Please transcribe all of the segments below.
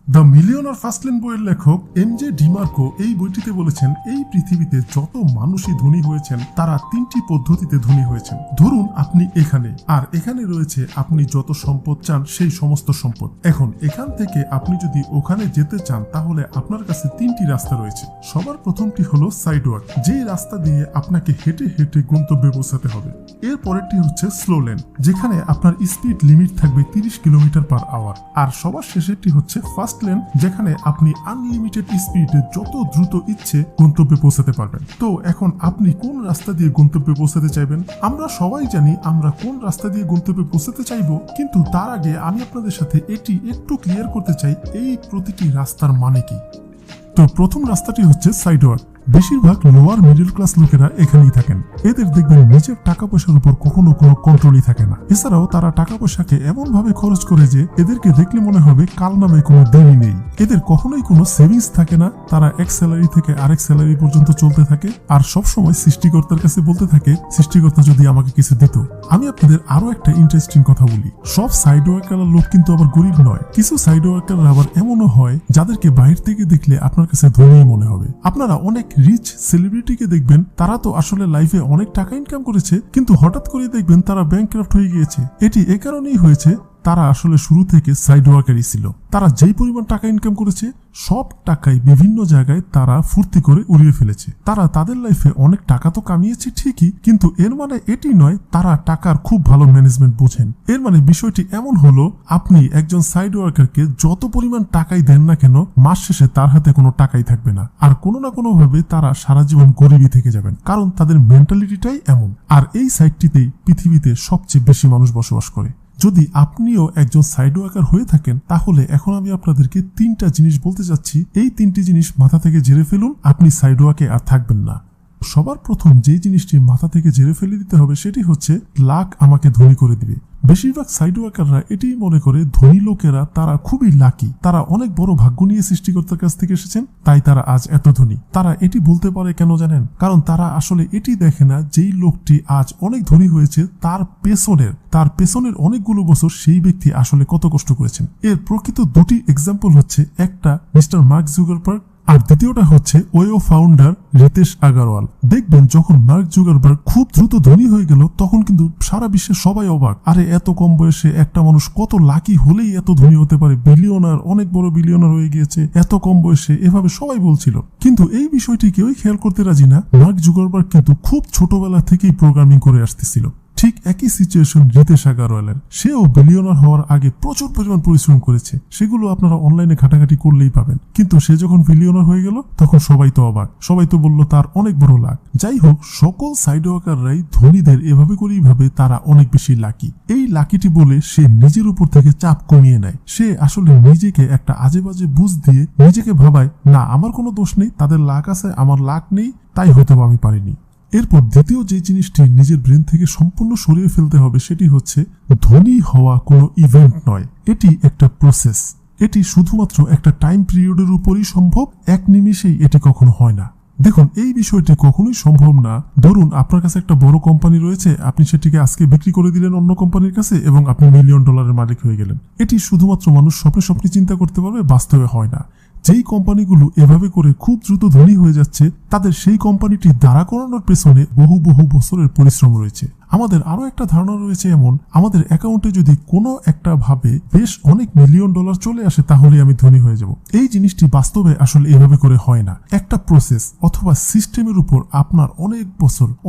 The millionaire ফার্স্টল্যান্ড বইয়ের লেখক এমজে Dimarco এই বইটিতে বলেছেন, এই পৃথিবীতে যত মানুষই ধনী হয়েছেন তারা তিনটি পদ্ধতিতে ধনী হয়েছেন। ধরুন আপনি এখানে, আর এখানে রয়েছে আপনি যত সম্পদ চান সেই সমস্ত সম্পদ। এখন এখান থেকে আপনি যদি ওখানে যেতে চান তাহলে আপনার কাছে তিনটি রাস্তা রয়েছে। সবার প্রথমটি হলো সাইডওয়াক, যেই রাস্তা দিয়ে আপনাকে হেঁটে হেঁটে গন্তব্যে পৌঁছাতে হবে। এর পরেরটি হচ্ছে স্লো লেন, যেখানে আপনার স্পিড লিমিট থাকবে 30 কিলোমিটার পার আওয়ার। আর সবার শেষেরটি হচ্ছে ফাস্ট লেন, যেখানে আপনি আনলিমিটেড স্পিডে যত দ্রুত ইচ্ছে গন্তব্যে পৌঁছাতে পারবেন। তো এখন আপনি কোন রাস্তা দিয়ে গন্তব্যে পৌঁছাতে চাইবেন? আমরা সবাই জানি আমরা কোন রাস্তা দিয়ে গন্তব্যে পৌঁছাতে চাইবো, কিন্তু তার আগে আমি আপনাদের সাথে এটি একটু ক্লিয়ার করতে চাই এই প্রতিটি রাস্তার মানে কি। তো প্রথম রাস্তাটি হচ্ছে সাইডওয়াক। বেশিরভাগ লোয়ার মিডল ক্লাস লোকেরা এখানেই থাকেন। এদের দেখবেন নিজের টাকা পয়সার উপর কখনো কোনো কন্ট্রোলই থাকে না। এছাড়াও তারা টাকা পয়সাকে এমন ভাবে খরচ করে যে এদেরকে দেখলে মনে হবে কাল নামে কোনো দিনই নেই। এদের কখনোই কোনো সেভিংস থাকে না। তারা এক স্যালারি থেকে আরেক স্যালারি পর্যন্ত চলতে থাকে, আর সবসময় সৃষ্টিকর্তার কাছে বলতে থাকে, সৃষ্টিকর্তা যদি আমাকে কিছু দিত। আমি আপনাদের আরো একটা ইন্টারেস্টিং কথা বলি, সব সাইড ওয়ার্কার লোক কিন্তু আবার গরিব নয়। কিছু সাইড ওয়ার্কার আবার এমনও হয় যাদেরকে বাইরে থেকে দেখলে আপনার কাছে ধনী মনে হবে। আপনারা অনেক রিচ সেলিব্রিটিকে দেখবেন, তারা তো আসলে লাইফে অনেক টাকা ইনকাম করেছে, কিন্তু হঠাৎ করে দেখবেন তারা ব্যাংকরাফট হয়ে গিয়েছে। এটি এ কারণেই হয়েছে, তারা আসলে শুরু থেকে সাইড ওয়ার্কারই ছিল। তারা যেই পরিমাণ টাকা ইনকাম করেছে সব টাকাই বিভিন্ন জায়গায় তারা ফুর্তি করে উড়িয়ে ফেলেছে। তারা তাদের লাইফে অনেক টাকা তো কামিয়েছে ঠিকই, কিন্তু এর মানে এটি নয় তারা টাকার খুব ভালো ম্যানেজমেন্ট বোঝেন। এর মানে বিষয়টি এমন হলো, আপনি একজন সাইড ওয়ার্কারকে যত পরিমাণ টাকাই দেন না কেন, মাস শেষে তার হাতে কোনো টাকাই থাকবে না, আর কোনো না কোনো ভাবে তারা সারা জীবন গরিবই থেকে যাবেন, কারণ তাদের মেন্টালিটিটাই এমন। আর এই সাইডটিতেই পৃথিবীতে সবচেয়ে বেশি মানুষ বসবাস করে। যদি আপনিও একজন সাইড ওয়ার্কার হয়ে থাকেন, তাহলে এখন আমি আপনাদেরকে তিনটা জিনিস বলতে চাচ্ছি। এই তিনটি জিনিস মাথা থেকে ঝেড়ে ফেলুন, আপনি সাইড ওয়ার্কে আর থাকবেন না। সবার প্রথম যে জিনিসটি মাথা থেকে ঝেড়ে ফেলে দিতে হবে সেটি হচ্ছে লাক আমাকে ধনী করে দিবে। বেশিরভাগ সাইড ওয়ার্কাররা এটাই মনে করে ধনী লোকেরা তারা খুবই লাকি, তারা অনেক বড় ভাগ্য নিয়ে সৃষ্টিকর্তার কাছ থেকে এসেছেন, তাই তারা আজ এত ধনী। তারা এটি বলতে পারে কেন জানেন? কারণ তারা আসলে এটি দেখে না যেই লোকটি আজ অনেক ধনী হয়েছে তার পেছনের অনেকগুলো বছর সেই ব্যক্তি আসলে কত কষ্ট করেছেন। এর প্রকৃত দুটি এক্সাম্পল হচ্ছে, একটা মিস্টার মার্ক জুকারবার্গ, আর দ্বিতীয়টা হচ্ছে ওয়ো ফাউন্ডার রিতেশ আগারওয়াল। দেখবেন যখন মার্ক জুকারবার্গ খুব দ্রুত ধনী হয়ে গেল, তখন কিন্তু সারা বিশ্বে সবাই অবাক, আরে এত কম বয়সে একটা মানুষ কত লাকি হলেই এত ধনী হতে পারে, বিলিয়নার, অনেক বড় বিলিয়নার হয়ে গিয়েছে এত কম বয়সে, এভাবে সবাই বলছিল। কিন্তু এই বিষয়টি কেউই খেয়াল করতে রাজি না। মার্ক জুকারবার্গ কিন্তু খুব ছোটবেলা থেকেই প্রোগ্রামিং করে আসতেছিল। ঠিক একই সিচুয়েশন রিতেশ আগারওয়ালের। সেও বিলিয়নার হওয়ার আগে প্রচুর পরিমাণ পরিশ্রম করেছে, সেগুলো আপনারা অনলাইনে ঘাটাঘাটি করলেই পাবেন। কিন্তু সে যখন বিলিয়নার হয়ে গেল তখন সবাই তো অবাক, সবাই তো বলল তার অনেক বড় লাক। যাই হোক, সকল সাইড ওয়ার্কাররাই ধনীদের এভাবে করেই ভাবে তারা অনেক বেশি লাকি। এই লাকিটি বলে সে নিজের উপর থেকে চাপ কমিয়ে নেয়। সে আসলে নিজেকে একটা আজে বাজে বুঝ দিয়ে নিজেকে ভাবায়, না আমার কোনো দোষ নেই, তাদের লাক আছে আমার লাক নেই, তাই হয়তো আমি পারিনি। এরপর দ্বিতীয় যে জিনিসটি নিজের ব্রেন থেকে সম্পূর্ণ সরিয়ে ফেলতে হবে সেটি হচ্ছে, ধনী হওয়া কোনো ইভেন্ট নয়, এটি একটা প্রসেস। এটি শুধুমাত্র একটা টাইম পিরিয়ডের উপরই সম্ভব, এক নিমিষেই এটি কখনো হয় না। দেখুন, এই বিষয়টি কখনোই সম্ভব না। ধরুন আপনার কাছে একটা বড় কোম্পানি রয়েছে, আপনি সেটিকে আজকে বিক্রি করে দিলেন অন্য কোম্পানির কাছে এবং আপনি $1,000,000 মালিক হয়ে গেলেন। এটি শুধুমাত্র মানুষ স্বপ্নে স্বপ্নে চিন্তা করতে পারবে, বাস্তবে হয় না। যেই কোম্পানিগুলো এভাবে করে খুব দ্রুত ধনী হয়ে যাচ্ছে, তাদের সেই কোম্পানিটি দাঁড়া করানোর পেছনে বহু বহু বছরের পরিশ্রম রয়েছে। আমাদের আরো একটা ধারণা রয়েছে এমন, আমাদের অ্যাকাউন্টে যদি কোনো একটা ভাবে বেশ অনেক $1,000,000 চলে আসে তাহলে আমি ধনী হয়ে যাব। এই জিনিসটি বাস্তবে আসলে এভাবে করে হয় না। একটা প্রসেস অথবা সিস্টেমের উপর আপনার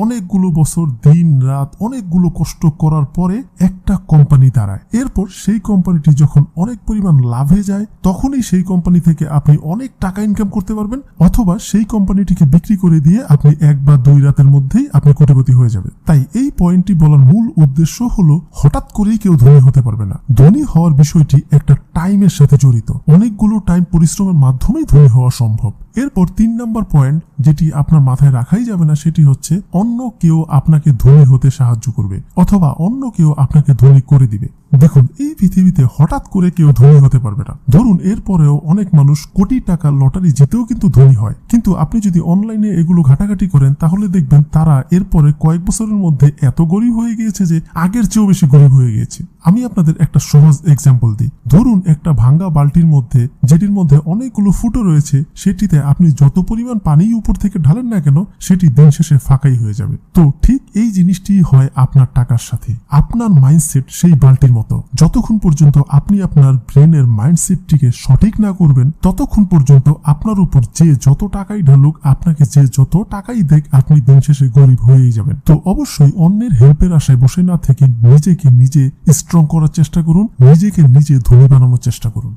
অনেকগুলো বছর দিন রাত অনেকগুলো কষ্ট করার পরে একটা কোম্পানি দাঁড়ায়। এরপর সেই কোম্পানিটি যখন অনেক পরিমাণ লাভে যায়, তখনই সেই কোম্পানি থেকে আপনি অনেক টাকা ইনকাম করতে পারবেন, অথবা সেই কোম্পানিটিকে বিক্রি করে দিয়ে আপনি 1 বা 2 রাতের মধ্যেই আপনি কোটিপতি হয়ে যাবেন। তাই এই পয়েন্টটি বলার মূল উদ্দেশ্য হলো, হঠাৎ করেই কেউ ধনী হতে পারবে না। ধনী হওয়ার বিষয়টি একটা টাইমের সাথে জড়িত, অনেকগুলো টাইম পরিশ্রমের মাধ্যমেই ধনী হওয়া সম্ভব। এরপর 3 নম্বর পয়েন্ট যেটি আপনার মাথায় রাখাই যাবে না সেটি হচ্ছে, অন্য কেউ আপনাকে ধনী হতে সাহায্য করবে অথবা অন্য কেউ আপনাকে ধনী করে দিবে। দেখুন, এই পৃথিবীতে হঠাৎ করে কেউ ধনী হতে পারবে না। ধরুন এরপরেও অনেক মানুষ কোটি টাকার লটারি জিতেও কিন্তু ধনী হয়, কিন্তু আপনি যদি অনলাইনে এগুলো ঘাটাঘাটি করেন তাহলে দেখবেন তারা এরপরে কয়েক বছরের মধ্যে এত গরিব হয়ে গিয়েছে যে আগের চেয়েও বেশি গরিব হয়ে গিয়েছে। আমি আপনাদের একটা সহজ এক্সাম্পল দিই। ধরুন একটা ভাঙ্গা বালতির মধ্যে, যেটির মধ্যে অনেকগুলো ফুটো রয়েছে, সেটিতে আপনি যত পরিমাণ পানি উপর থেকে ঢালেন না কেন সেটি দিন শেষে ফাঁকাই হয়ে যাবে। তো ঠিক এই জিনিসটি হয় আপনার টাকার সাথে। আপনার মাইন্ডসেট সেই বালতির মতো, যতক্ষণ পর্যন্ত আপনি আপনার ব্রেনের মাইন্ডসেটটিকে সঠিক না করবেন ততক্ষণ পর্যন্ত আপনার উপর যে যত টাকাই ঢালুক, আপনাকে যে যত টাকাই দেখ, আপনি দিন শেষে গরিব হয়েই যাবেন। তো অবশ্যই অন্যের হেল্পের আশায় বসে না থেকে নিজেকে নিজে স্ট্রং করার চেষ্টা করুন, নিজেকে নিজে ধনী বানানোর চেষ্টা করুন।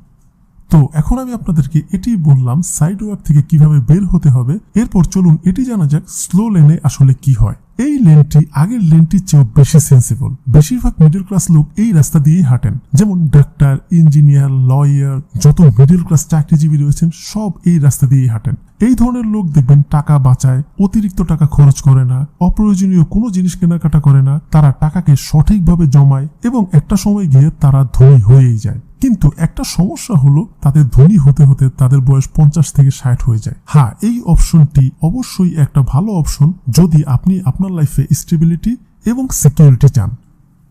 তো এখন আমি আপনাদেরকে এটি বললাম সাইড ওয়াক থেকে কিভাবে বের হতে হবে। এরপর চলুন এটি জানা যাক স্লো লেনে আসলে কি হয়। এই লেনটি আগের লেনটির চেয়েও বেশি সেন্সিবল। বেশিরভাগ মিডল ক্লাস লোক এই রাস্তা দিয়েই হাঁটেন, যেমন ডাক্তার, ইঞ্জিনিয়ার, লয়ার, যত মিডল ক্লাস চাকরিজীবী রয়েছেন সব এই রাস্তা দিয়েই হাঁটেন। এই ধরনের লোক দেখবেন টাকা বাঁচায়, অতিরিক্ত টাকা খরচ করে না, অপ্রয়োজনীয় কোনো জিনিস কেনাকাটা করে না, তারা টাকাকে সঠিকভাবে জমায় এবং একটা সময় গিয়ে তারা ধনী হয়েই যায়। কিন্তু একটা সমস্যা হলো তাদের ধনী হতে হতে তাদের বয়স 50 থেকে 60 হয়ে যায়। হ্যাঁ, এই অপশনটি অবশ্যই একটা ভালো অপশন যদি আপনি আপনার লাইফে স্টেবিলিটি এবং সিকিউরিটি চান।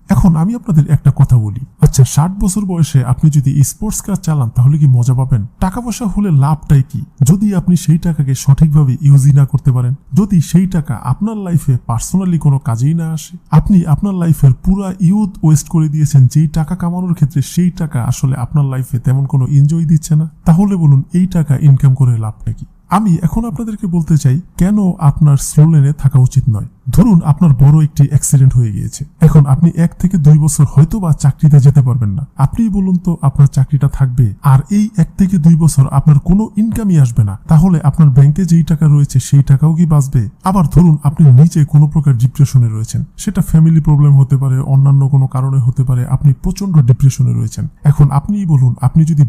এখন আমি আপনাদের একটা কথা বলি, আচ্ছা 60 বছর বয়সে আপনি যদি স্পোর্টস কার চালান তাহলে কি মজা পাবেন? টাকা পয়সা হলে লাভটাই কি যদি আপনি সেই টাকাকে সঠিকভাবে ইউজই না করতে পারেন, যদি সেই টাকা আপনার লাইফে পার্সোনালি কোনো কাজেই না আসে, আপনি আপনার লাইফের পুরো ইউথ ওয়েস্ট করে দিয়েছেন যেই টাকা কামানোর ক্ষেত্রে, সেই টাকা আসলে আপনার লাইফে তেমন কোনো এনজয় দিচ্ছে না, তাহলে বলুন এই টাকা ইনকাম করে লাভটা কি? আমি এখন আপনাদেরকে বলতে চাই কেন আপনার স্লো লেনে থাকা উচিত নয়। ধরুন আপনার বড় একটি অ্যাক্সিডেন্ট হয়ে গিয়েছে, এখন আপনি 1 থেকে 2 বছর হয়তো বা চাকরিতে যেতে পারবেন না। আপনি বলুন তো আপনার চাকরিটা থাকবে আর এই 1 থেকে 2 বছর আপনার কোনো ইনকামই আসবে না, তাহলে আপনার ব্যাংকে যেই টাকা রয়েছে সেই টাকাও কি বাঁচবে? আবার ধরুন আপনি নিচে কোনো প্রকার ডিপ্রেশনে রয়েছেন, সেটা ফ্যামিলি প্রবলেম হতে পারে, অন্যান্য কোনো কারণে হতে পারে, আপনি প্রচন্ড ডিপ্রেশনে রয়েছেন। এখন আপনিই বলুন, আপনি যদি